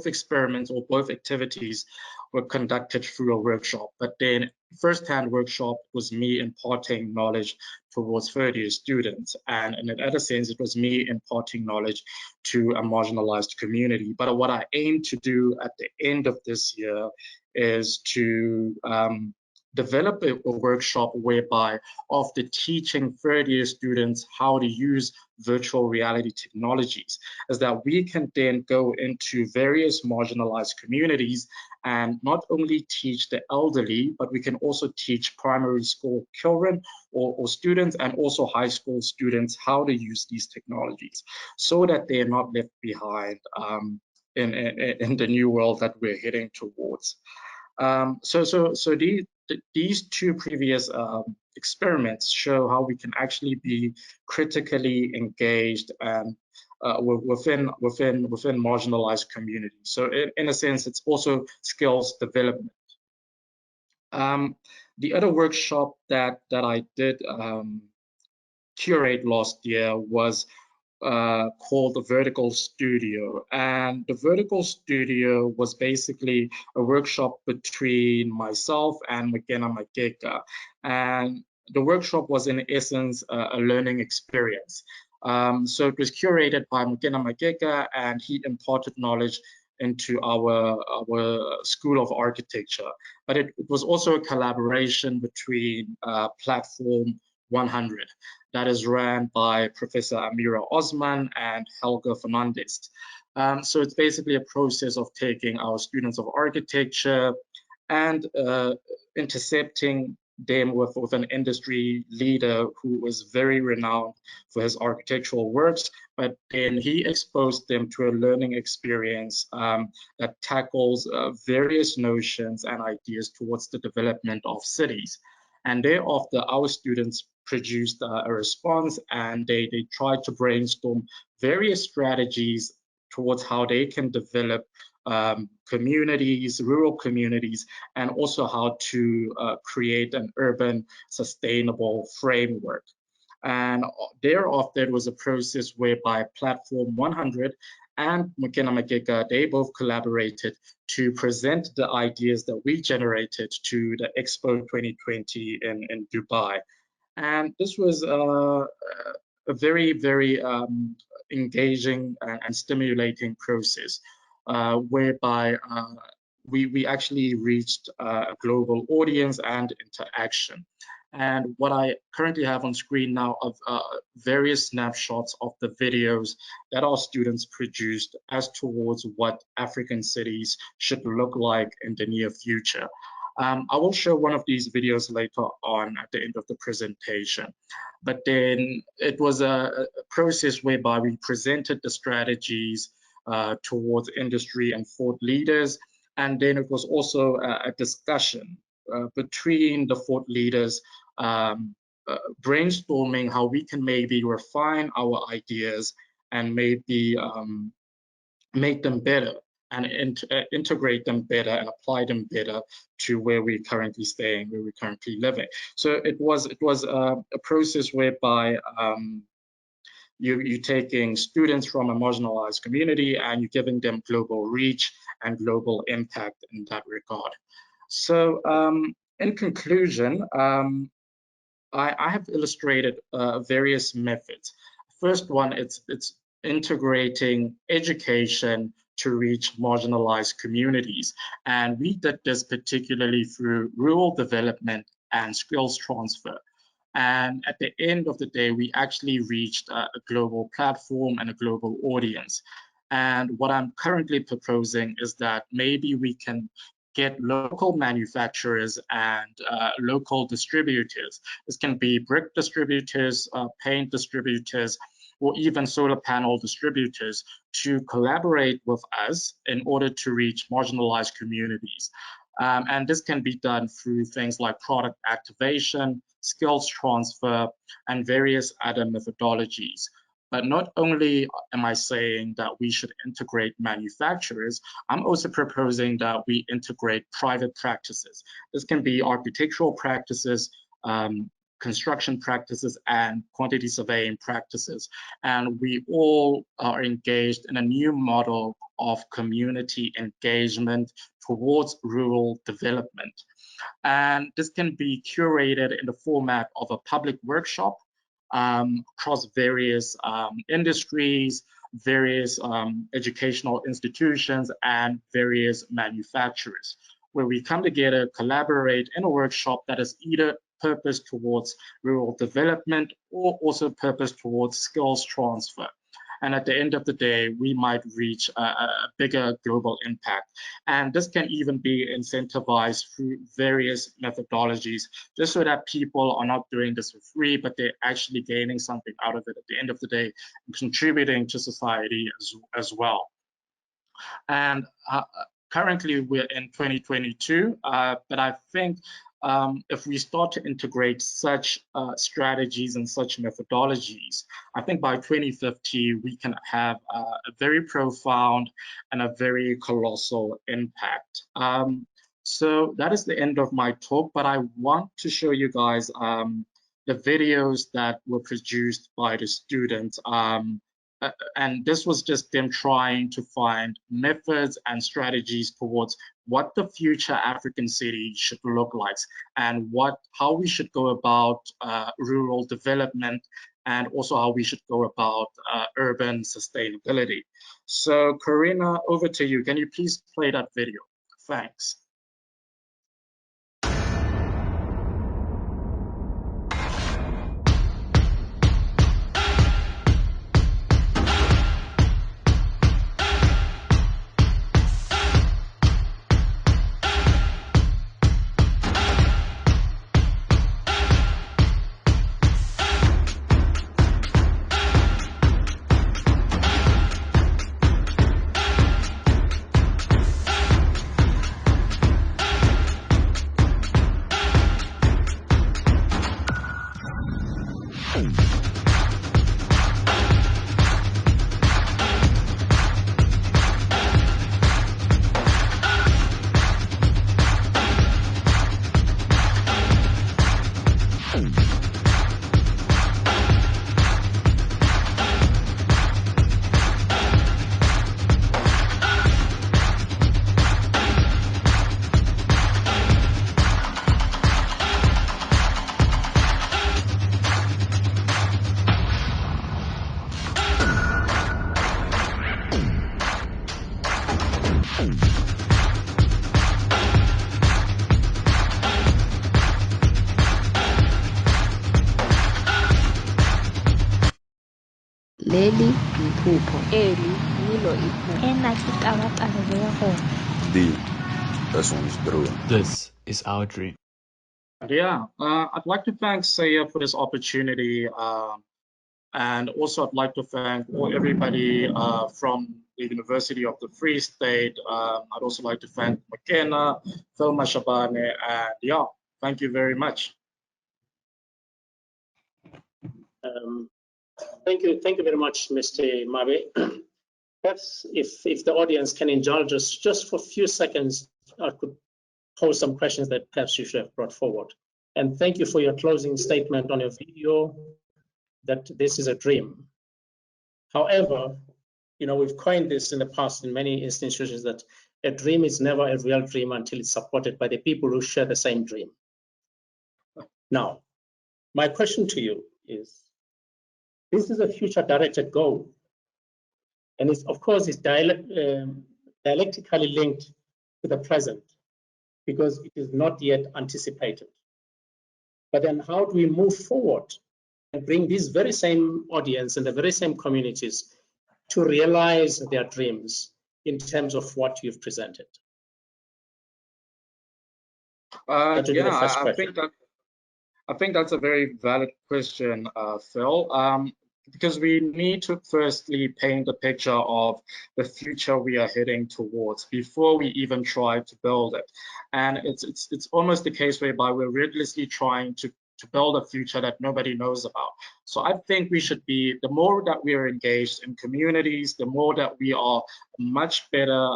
experiments or both activities were conducted through a workshop, but then first-hand workshop was me imparting knowledge towards third-year students. And in another sense, it was me imparting knowledge to a marginalized community. But what I aim to do at the end of this year is to develop a workshop whereby, after teaching third-year students how to use virtual reality technologies, is that we can then go into various marginalized communities and not only teach the elderly, but we can also teach primary school children or students, and also high school students, how to use these technologies, so that they are not left behind in the new world that we're heading towards. So these two previous experiments show how we can actually be critically engaged and within marginalized communities. So in a sense, it's also skills development. The other workshop that I did curate last year was called the Vertical Studio. And the Vertical Studio was basically a workshop between myself and Makena Mageka. And the workshop was in essence a learning experience. So it was curated by Makena Mageka, and he imparted knowledge into our School of Architecture. But it was also a collaboration between Platform, 100 that is ran by Professor Amira Osman and Helga Fernandez. So it's basically a process of taking our students of architecture and intercepting them with an industry leader who was very renowned for his architectural works, but then he exposed them to a learning experience that tackles various notions and ideas towards the development of cities. And thereafter, our students produced a response, and they tried to brainstorm various strategies towards how they can develop communities, rural communities, and also how to create an urban sustainable framework. And thereafter, it was a process whereby Platform 100 and Mokena Magega, they both collaborated to present the ideas that we generated to the Expo 2020 in Dubai. And this was a very, very engaging and stimulating process, whereby we actually reached a global audience and interaction. And what I currently have on screen now of various snapshots of the videos that our students produced as towards what African cities should look like in the near future. I will show one of these videos later on at the end of the presentation. But then it was a process whereby we presented the strategies towards industry and thought leaders. And then it was also a discussion between the thought leaders, brainstorming how we can maybe refine our ideas and maybe make them better and integrate them better and apply them better to where we're currently staying, where we're currently living. So it was a process whereby you're taking students from a marginalized community and you're giving them global reach and global impact in that regard. So in conclusion, I have illustrated various methods. First one, it's integrating education to reach marginalized communities. And we did this particularly through rural development and skills transfer. And at the end of the day, we actually reached a global platform and a global audience. And what I'm currently proposing is that maybe we can get local manufacturers and local distributors. This can be brick distributors, paint distributors, or even solar panel distributors to collaborate with us in order to reach marginalized communities. And this can be done through things like product activation, skills transfer, and various other methodologies. But not only am I saying that we should integrate manufacturers, I'm also proposing that we integrate private practices. This can be architectural practices, construction practices, and quantity surveying practices. And we all are engaged in a new model of community engagement towards rural development. And this can be curated in the format of a public workshop across various industries, various educational institutions, and various manufacturers, where we come together, collaborate in a workshop that is either purposed towards rural development or also purposed towards skills transfer. And at the end of the day, we might reach a bigger global impact. And this can even be incentivized through various methodologies, just so that people are not doing this for free, but they're actually gaining something out of it at the end of the day and contributing to society as well. And currently we're in 2022, but I think if we start to integrate such strategies and such methodologies, I think by 2050, we can have a very profound and a very colossal impact. So that is the end of my talk, but I want to show you guys the videos that were produced by the students. And this was just them trying to find methods and strategies towards what the future African city should look like and how we should go about rural development and also how we should go about urban sustainability. So Karina, over to you. Can you please play that video? Thanks. leli iphupho, eli yilo iphupho, ena ke tabatabelo ya rona. This one's dream. This is our dream. Yeah, I'd like to thank SAIA for this opportunity. And also I'd like to thank everybody from the University of the Free State. I'd also like to thank McKenna, Phil Mashabane, and yeah, thank you very much. Thank you very much, Mr. Mabe. Perhaps if the audience can indulge us just for a few seconds, I could pose some questions that perhaps you should have brought forward. And thank you for your closing statement on your video that this is a dream. However, you know, we've coined this in the past in many institutions that a dream is never a real dream until it's supported by the people who share the same dream. Now, my question to you is, this is a future directed goal. And it's, of course, it's dialectically linked to the present because it is not yet anticipated. But then how do we move forward and bring this very same audience and the very same communities to realize their dreams in terms of what you've presented? I think that's a very valid question, Phil, because we need to firstly paint a picture of the future we are heading towards before we even try to build it. And it's almost the case whereby we're relentlessly trying to build a future that nobody knows about. So I think we should be, the more that we are engaged in communities, the more that we are a much better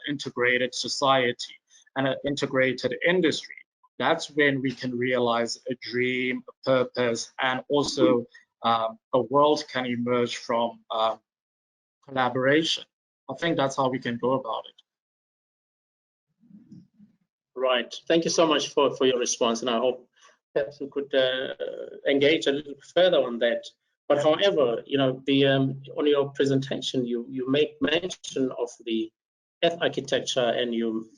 integrated society and an integrated industry. That's when we can realize a dream, a purpose, and also a world can emerge from collaboration. I think that's how we can go about it. Right. Thank you so much for your response, and I hope perhaps we could engage a little further on that. But however, you know, on your presentation, you make mention of the earth architecture, and you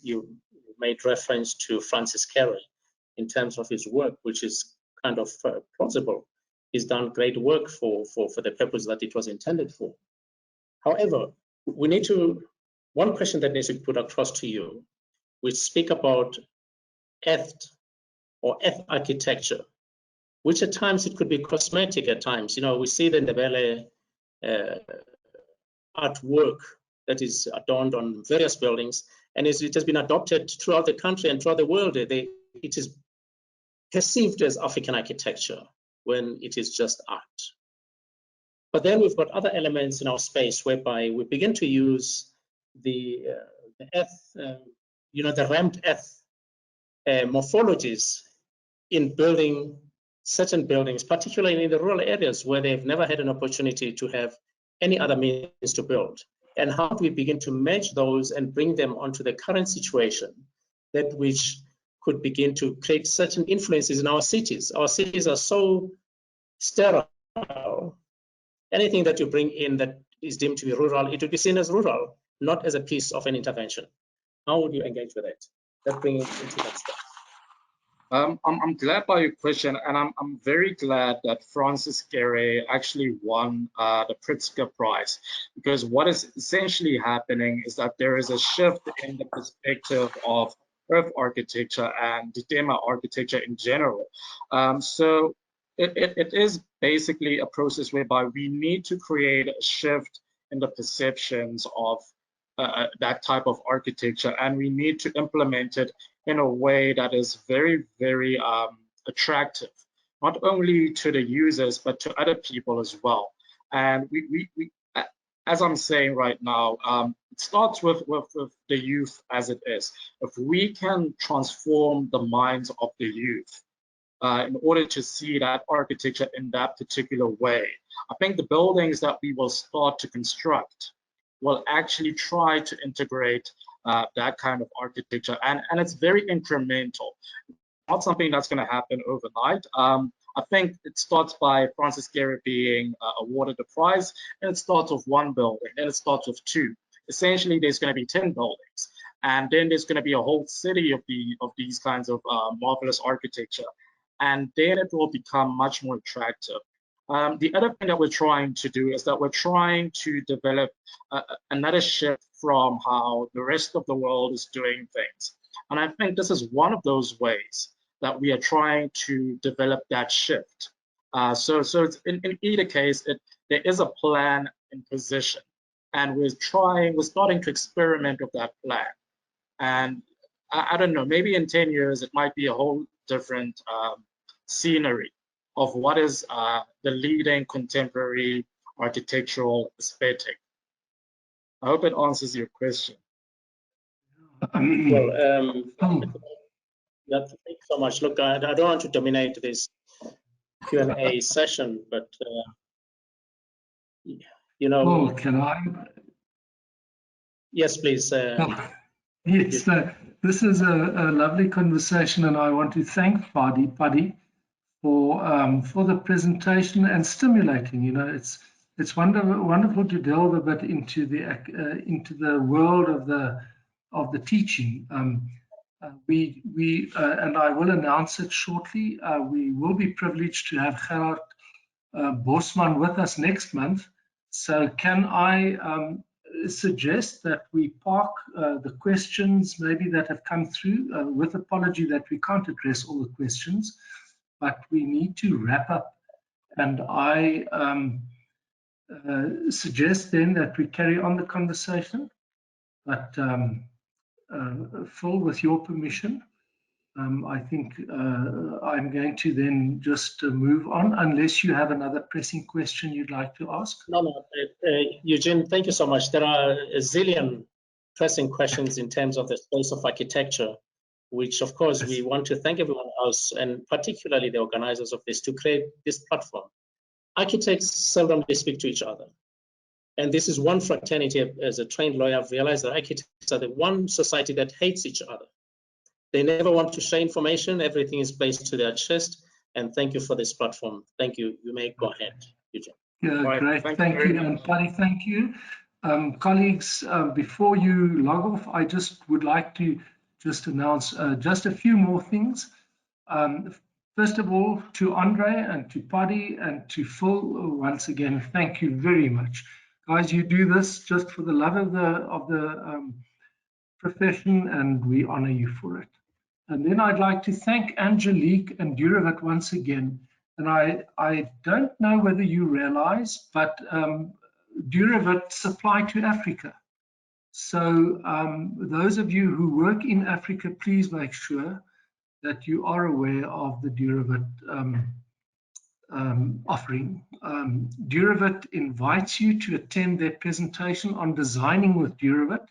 made reference to Francis Carey in terms of his work, which is kind of plausible. He's done great work for the purpose that it was intended for. However, we need to, one question that needs to be put across to you, we speak about earth or earth architecture, which at times it could be cosmetic at times. You know, we see the Ndebele artwork that is adorned on various buildings, and it has been adopted throughout the country and throughout the world. It is perceived as African architecture when it is just art. But then we've got other elements in our space whereby we begin to use the earth, you know, the rammed earth morphologies in building certain buildings, particularly in the rural areas where they've never had an opportunity to have any other means to build. And how do we begin to merge those and bring them onto the current situation, that which could begin to create certain influences in our cities? Our cities are so sterile. Anything that you bring in that is deemed to be rural, it would be seen as rural, not as a piece of an intervention. How would you engage with it? Let's bring it into that step. I'm glad by your question, and I'm very glad that Francis Carey actually won the Pritzker Prize, because what is essentially happening is that there is a shift in the perspective of earth architecture and Ditema architecture in general. So it is basically a process whereby we need to create a shift in the perceptions of that type of architecture, and we need to implement it in a way that is very, very attractive, not only to the users, but to other people as well. And we as I'm saying right now, it starts with the youth as it is. If we can transform the minds of the youth in order to see that architecture in that particular way, I think the buildings that we will start to construct will actually try to integrate that kind of architecture, and it's very incremental, not something that's going to happen overnight. I think it starts by Francis Carey being awarded the prize, and it starts with one building, then it starts with two. Essentially, there's going to be 10 buildings, and then there's going to be a whole city of these kinds of marvelous architecture, and then it will become much more attractive. The other thing that we're trying to do is that we're trying to develop another shift from how the rest of the world is doing things. And I think this is one of those ways that we are trying to develop that shift. So it's in either case, there is a plan in position, and we're starting to experiment with that plan. And I don't know, maybe in 10 years, it might be a whole different scenery of what is the leading contemporary architectural aesthetic. I hope it answers your question. Well, thank you so much. Look, I don't want to dominate this Q&A session, but you know. Oh, can I? Yes, please. Yes, this is a lovely conversation, and I want to thank Paddy for the presentation and stimulating. You know, it's wonderful to delve a bit into the world of the teaching. We and I will announce it shortly. We will be privileged to have Gerard Bosman with us next month. So can I suggest that we park the questions maybe that have come through, with apology that we can't address all the questions, but we need to wrap up. And I suggest then that we carry on the conversation. But Phil, with your permission, I think I'm going to then just move on, unless you have another pressing question you'd like to ask. No, Eugene, thank you so much. There are a zillion pressing questions in terms of the space of architecture, which of course we want to thank everyone else, and particularly the organizers of this, to create this platform. Architects seldomly speak to each other. And this is one fraternity. As a trained lawyer, I've realized that architects are the one society that hates each other. They never want to share information. Everything is placed to their chest. And thank you for this platform. Thank you. You may go ahead, Eugene. Yeah, Right. great. Thank you. And Paddy, thank you. Colleagues, before you log off, I just would like to just announce just a few more things. First of all, to Andre and to Paddy and to Phil, once again, thank you very much. Guys, you do this just for the love of the profession, and we honor you for it. And then I'd like to thank Angelique and Duravit once again. And I don't know whether you realize, but Duravit supply to Africa. So those of you who work in Africa, please make sure that you are aware of the Duravit offering. Duravit invites you to attend their presentation on designing with Duravit.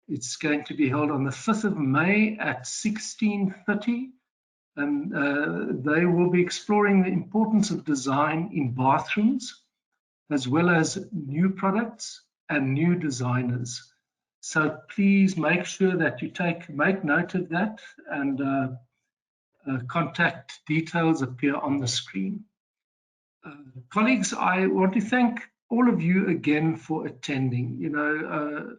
It's going to be held on the 5th of May at 16:30, and they will be exploring the importance of design in bathrooms, as well as new products and new designers. So please make sure that you make note of that, and contact details appear on the screen. Colleagues, I want to thank all of you again for attending. You know,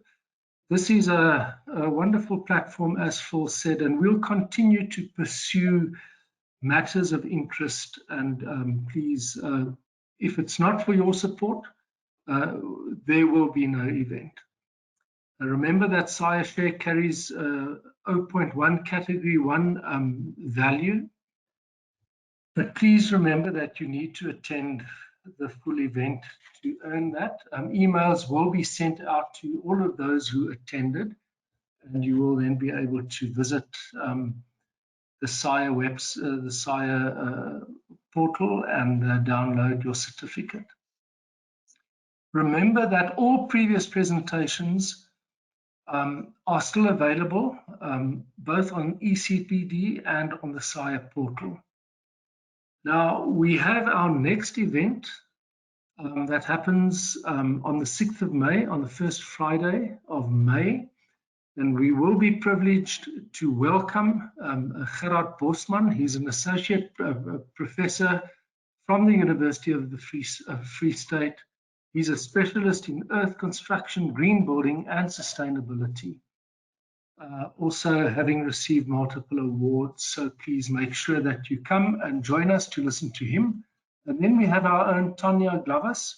this is a wonderful platform, as Phil said, and we'll continue to pursue matters of interest. And please, if it's not for your support, there will be no event. Remember that SAIAshare carries 0.1 category 1 value, but please remember that you need to attend the full event to earn that. Emails will be sent out to all of those who attended, and you will then be able to visit the SAIA portal and download your certificate. Remember that all previous presentations are still available, both on ECPD and on the SAIA portal. Now, we have our next event that happens on the 6th of May, on the first Friday of May, and we will be privileged to welcome Gerard Bosman. He's an associate professor from the University of the Free State. He's a specialist in earth construction, green building, and sustainability. Also having received multiple awards, so please make sure that you come and join us to listen to him And then we have our own Tanya Glavas.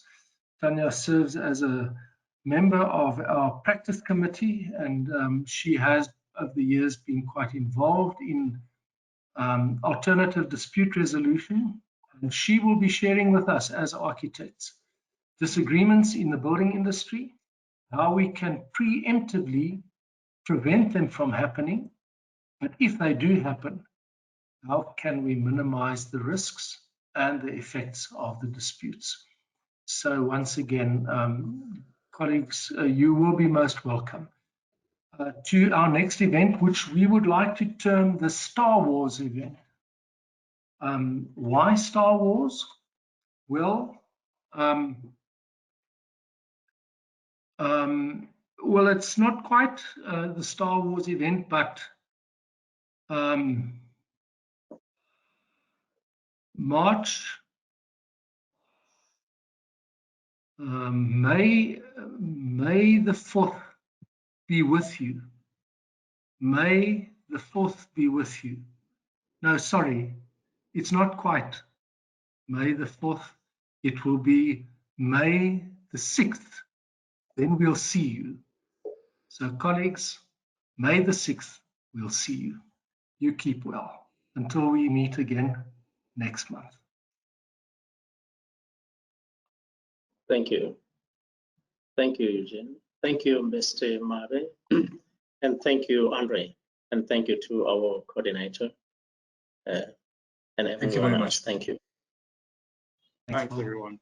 Tanya serves as a member of our practice committee, and she has, over the years, been quite involved in alternative dispute resolution. And she will be sharing with us as architects disagreements in the building industry, how we can preemptively prevent them from happening, but if they do happen, how can we minimize the risks and the effects of the disputes? So once again, colleagues, you will be most welcome to our next event, which we would like to term the Star Wars event. Why Star Wars? Well, well, it's not quite the Star Wars event, but March, May the 4th be with you. May the 4th be with you. No, sorry, it's not quite May the 4th. It will be May the 6th. Then we'll see you. So colleagues, May the 6th, we'll see you. You keep well until we meet again next month. Thank you. Thank you, Eugene. Thank you, Mr. Mare. And thank you, Andre. And thank you to our coordinator and everyone very else. much. Thank you. Thanks, everyone.